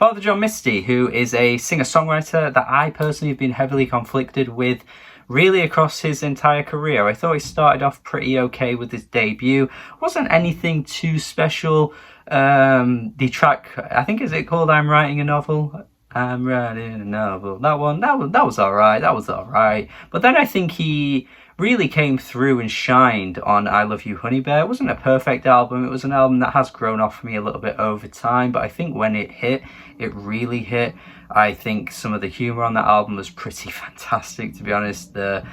Father John Misty, who is a singer-songwriter that I personally have been heavily conflicted with really across his entire career. I thought he started off pretty okay with his debut. Wasn't anything too special. The track, I think, is it called I'm Writing a Novel? I'm writing a novel. That was alright. But then I think he really came through and shined on I Love You Honey Bear. It wasn't a perfect album. It was an album that has grown off me a little bit over time, but I think when it hit, it really hit. I think some of the humor on that album was pretty fantastic, to be honest. The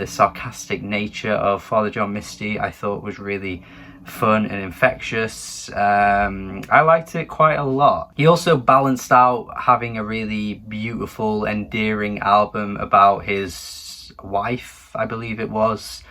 sarcastic nature of Father John Misty I thought was really fun and infectious. I liked it quite a lot. He also balanced out having a really beautiful, endearing album about his wife, I believe it was.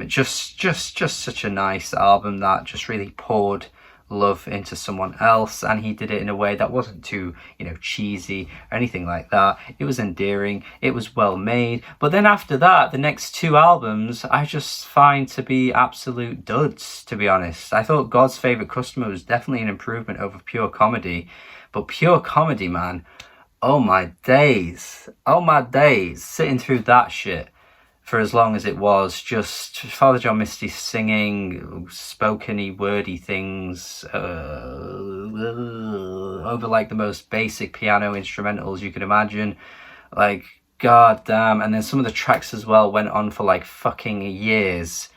Just such a nice album that just really poured love into someone else, and he did it in a way that wasn't too, cheesy or anything like that. It was endearing, it was well made. But then after that, the next two albums I just find to be absolute duds, to be honest. I thought God's Favorite Customer was definitely an improvement over Pure Comedy, but Pure Comedy, man, oh my days, sitting through that shit for as long as it was, just Father John Misty singing spokeny, wordy things over like the most basic piano instrumentals you could imagine. Like, god damn. And then some of the tracks as well went on for like fucking years.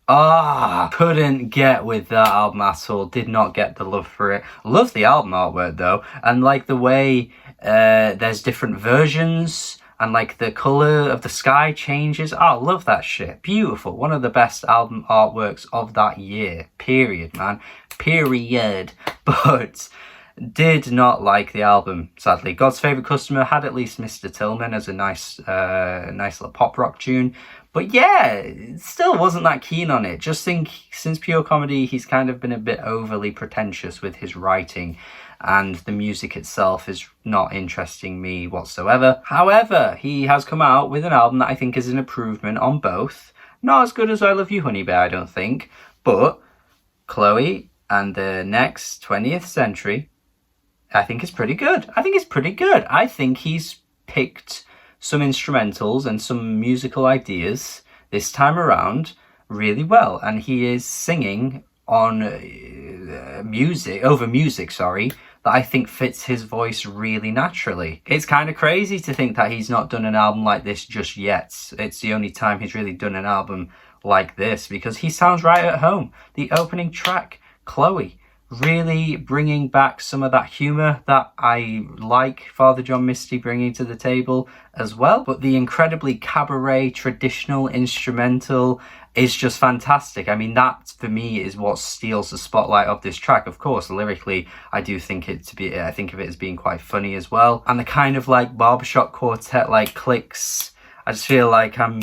Couldn't get with that album at all. Did not get the love for it. Love the album artwork though, and like the way there's different versions and like the color of the sky changes. Love that shit. Beautiful. One of the best album artworks of that year. Period, man. Period. But did not like the album, sadly. God's Favorite Customer had at least Mr. Tillman as a nice little pop rock tune. But yeah, still wasn't that keen on it. Just think, since Pure Comedy, he's kind of been a bit overly pretentious with his writing, and the music itself is not interesting me whatsoever. However, he has come out with an album that I think is an improvement on both. Not as good as I Love You Honey Bear, I don't think, but Chloë and the Next 20th Century, I think is pretty good. I think he's picked some instrumentals and some musical ideas this time around really well, and he is singing on music that I think fits his voice really naturally. It's kind of crazy to think that he's not done an album like this just yet. It's the only time he's really done an album like this, because he sounds right at home. The opening track, Chloë, really bringing back some of that humor that I like Father John Misty bringing to the table as well. But the incredibly cabaret, traditional instrumental is just fantastic. I mean, that for me is what steals the spotlight of this track. Of course, lyrically, I think of it as being quite funny as well. And the kind of like barbershop quartet like clicks, I just feel like I'm,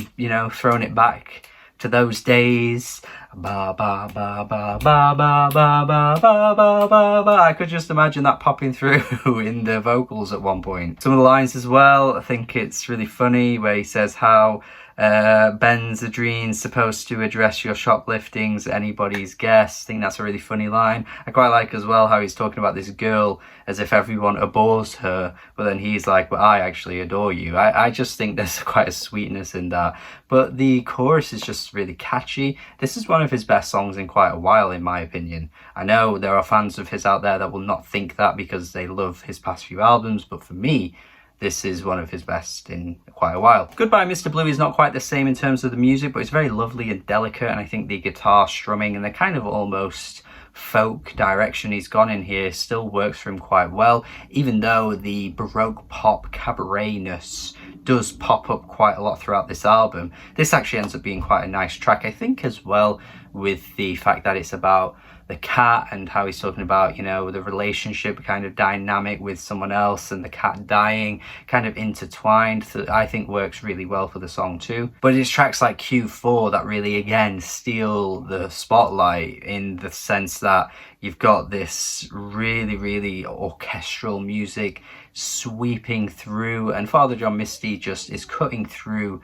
throwing it back to those days. Ba ba ba ba ba ba ba ba ba ba ba ba. I could just imagine that popping through in the vocals at one point. Some of the lines as well, I think it's really funny, where he says how Ben's Adrine's supposed to address your shopliftings, anybody's guess. I think that's a really funny line. I quite like as well how he's talking about this girl as if everyone abhors her, but then he's like, well, I actually adore you. I just think there's quite a sweetness in that. But the chorus is just really catchy. This is one of his best songs in quite a while, in my opinion. I know there are fans of his out there that will not think that because they love his past few albums, but for me, this is one of his best in quite a while. Goodbye Mr. Blue is not quite the same in terms of the music, but it's very lovely and delicate, and I think the guitar strumming and the kind of almost folk direction he's gone in here still works for him quite well, even though the Baroque pop cabaretness does pop up quite a lot throughout this album. This actually ends up being quite a nice track, I think, as well, with the fact that it's about the cat and how he's talking about, the relationship kind of dynamic with someone else and the cat dying, kind of intertwined. So I think works really well for the song too. But it's tracks like Q4 that really, again, steal the spotlight, in the sense that you've got this really, really orchestral music sweeping through, and Father John Misty just is cutting through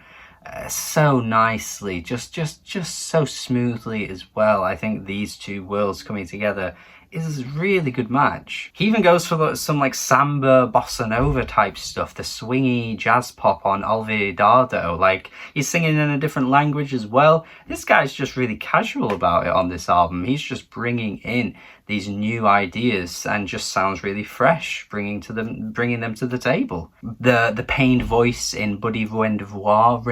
so nicely, just so smoothly as well. I think these two worlds coming together is a really good match. He even goes for some like samba, bossa nova type stuff, the swingy jazz pop on Olvidado. Like, he's singing in a different language as well. This guy's just really casual about it on this album. He's just bringing in these new ideas and just sounds really fresh, bringing them to the table. The pained voice in Buddy Rendevoir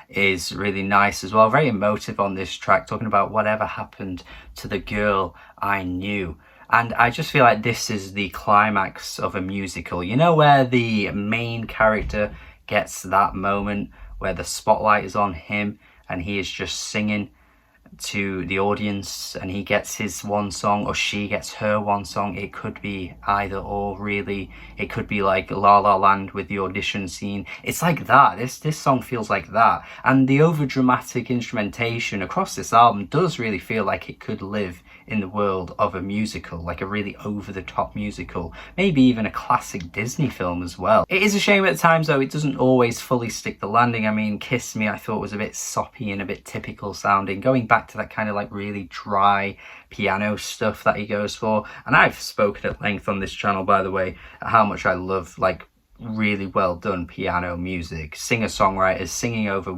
is really nice as well. Very emotive on this track, talking about whatever happened to the girl I knew. And I just feel like this is the climax of a musical. You know, where the main character gets that moment where the spotlight is on him and he is just singing to the audience, and he gets his one song or she gets her one song. It could be either or, really. It could be like La La Land with the audition scene. It's like that. This song feels like that, and the over dramatic instrumentation across this album does really feel like it could live in the world of a musical, like a really over the top musical, maybe even a classic Disney film as well. It is a shame at times though, it doesn't always fully stick the landing. I mean, Kiss Me I thought was a bit soppy and a bit typical sounding, going back to that kind of like really dry piano stuff that he goes for. And I've spoken at length on this channel, by the way, how much I love like really well done piano music. Singer-songwriters singing over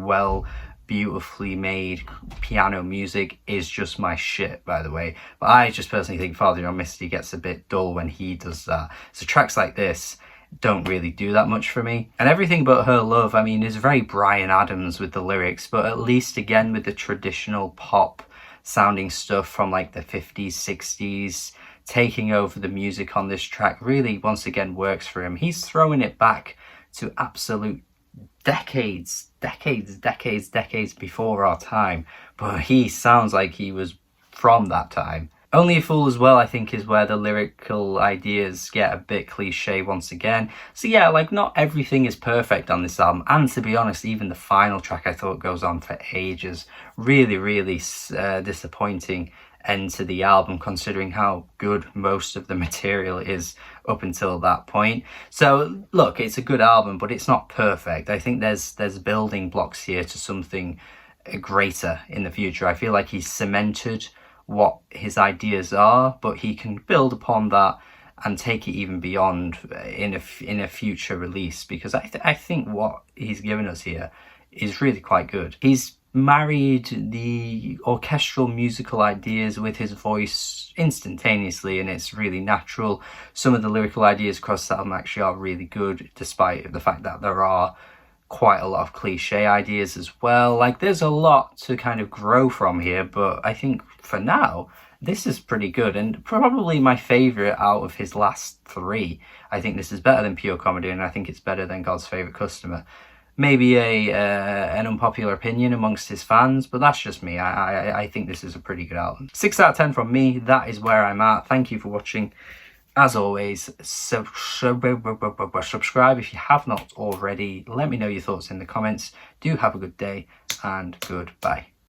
beautifully made piano music is just my shit, by the way. But I just personally think Father John Misty gets a bit dull when he does that. So tracks like this don't really do that much for me. And Everything But Her Love, I mean, is very Bryan Adams with the lyrics, but at least again with the traditional pop sounding stuff from like the 50s, 60s, taking over the music on this track really once again works for him. He's throwing it back to absolute decades before our time, but he sounds like he was from that time. Only a Fool as well, I think, is where the lyrical ideas get a bit cliche once again. So yeah, like, not everything is perfect on this album, and to be honest, even the final track I thought goes on for ages. Really disappointing end to the album, considering how good most of the material is up until that point. So look, it's a good album, but it's not perfect. I think there's building blocks here to something greater in the future. I feel like he's cemented what his ideas are, but he can build upon that and take it even beyond in a future release, because I think what he's given us here is really quite good. He's married the orchestral musical ideas with his voice instantaneously, and it's really natural. Some of the lyrical ideas across the album actually are really good, despite the fact that there are quite a lot of cliche ideas as well. Like, there's a lot to kind of grow from here, but I think for now this is pretty good, and probably my favorite out of his last three. I think this is better than Pure Comedy, and I think it's better than God's Favorite Customer. Maybe an unpopular opinion amongst his fans, but that's just me. I think this is a pretty good album. 6 out of 10 from me. That is where I'm at. Thank you for watching. As always, subscribe if you have not already. Let me know your thoughts in the comments. Do have a good day, and goodbye.